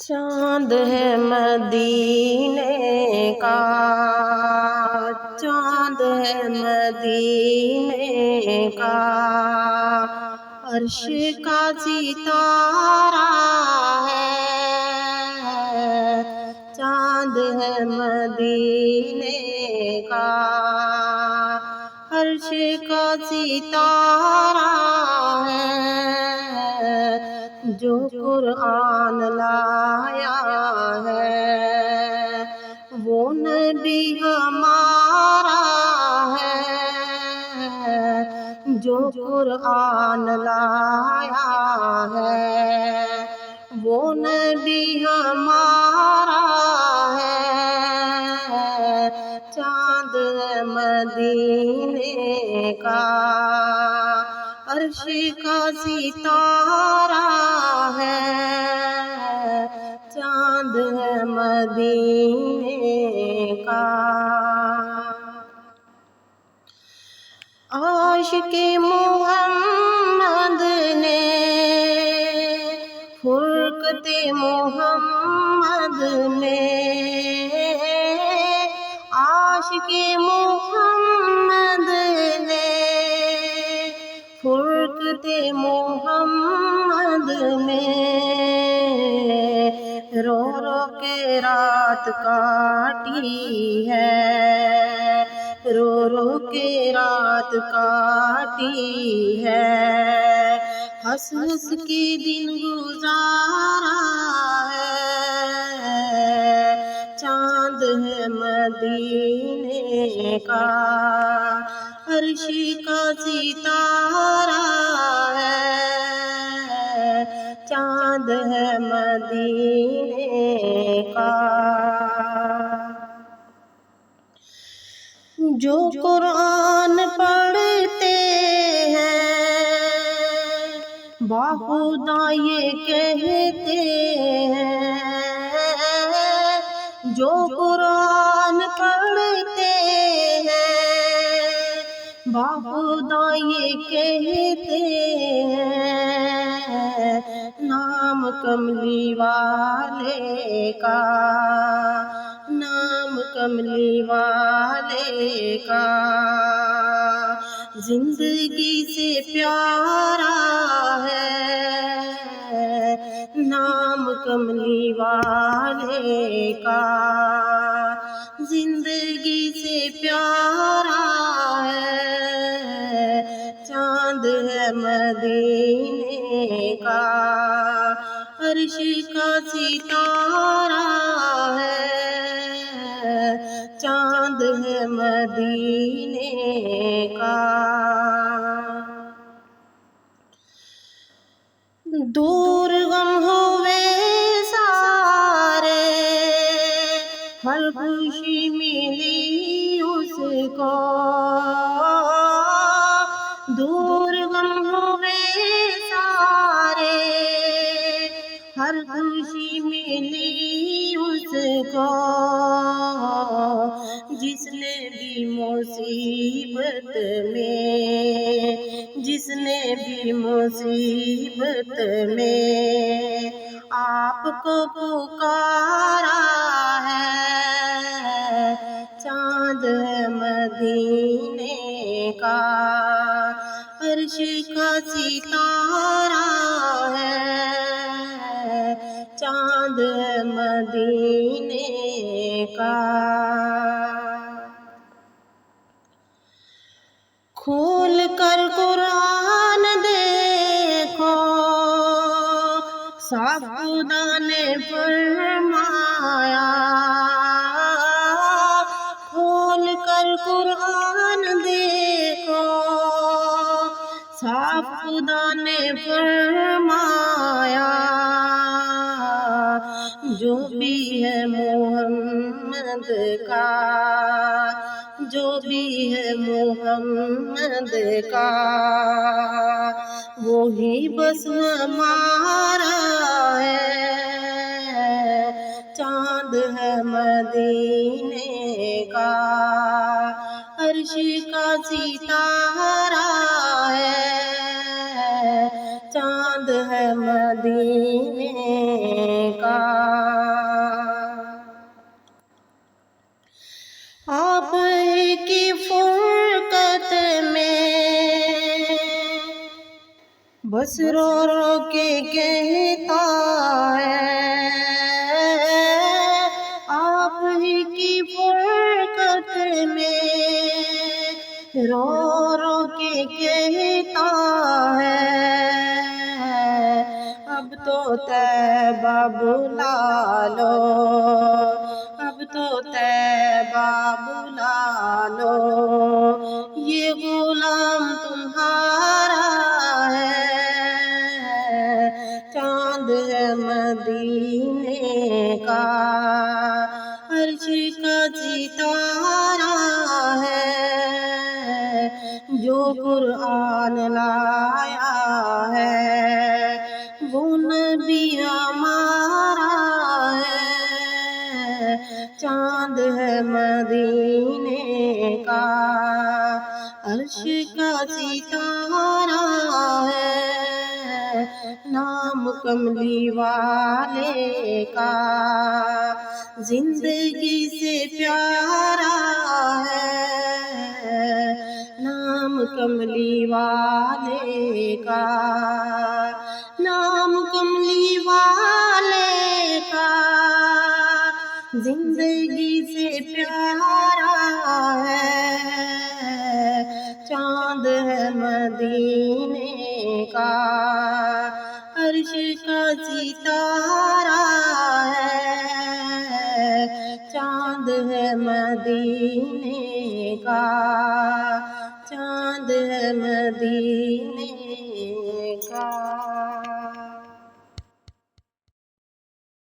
چاند ہے مدینے کا، چاند ہے مدینے کا، عرش کا ستارہ ہے، چاند ہے مدینے کا، عرش کا ستارہ ہے، جو قرآن لایا ہے وہ نبی ہمارا ہے، جو قرآن لایا ہے وہ نبی ہمارا ہے، چاند مدینے کا، عرش کا ستارہ ہے، چاند مدینے کا۔ عاشق محمد نے فرقت محمد میں، عاشق محمد نے فرقت محمد میں، رو رو کے رات کاٹی ہے، رو رو کے رات کاٹی ہے، ہنس ہنس کے دن گزارا ہے، چاند ہے مدینے کا، عرش کا ستارہ ہے، چاند ہے مدینے کا۔ جو قرآن پڑھتے ہیں باخدا یہ کہتے ہیں، جو قرآن پڑھتے ہیں باخدا یہ کہتے ہیں، نام کملی والے کا، نام کملی والے کا، زندگی سے پیارا ہے، نام کملی والے کا، زندگی سے پیارا ہے، چاند ہے مدینے کا، عرش کا ستارہ ہے، چاند ہے مدینے کا۔ دور غم ہوئے سارے ہر خوشی ملی اس کو، دور غم ہوئے سارے ہر خوشی ملی اس کو، جس نے بھی مصیبت میں، جس نے بھی مصیبت میں آپ کو پکارا ہے، چاند مدینے کا، عرش کا ستارہ ہے، چاند مدینے کا۔ کھول کر قرآن دیکھو صاف خدا نے فرمایا، کھول کر قرآن دیکھو صاف خدا نے فرمایا، جو بھی ہے محمد کا، جو بھی ہے محمد کا، وہی بس ہمارا ہے، چاند ہے مدینے کا، عرش کا ستارہ ہے، چاند ہے مدینے کا۔ بس رو رو کے کہتا ہے آپ ہی کی فرقت میں، رو رو کے کہتا ہے اب تو طیبہ بلا لو، اب تو طیبہ بلا لو، یہ غلام تمہارا ہے، چاند ہے مدینے کا، عرش کا ستارہ ہے، جو قرآن لایا ہے وہ نبی ہمارا ہے، چاند ہے مدینے کا، عرش کا ستارہ ہے، نام کملی والے کا زندگی سے پیارا ہے، نام کملی والے کا، نام کملی والے کا زندگی سے پیارا ہے، چاند ہے مدینے کا، عرش کا ستارہ ہے، چاند ہے مدینے کا، چاند ہے مدینے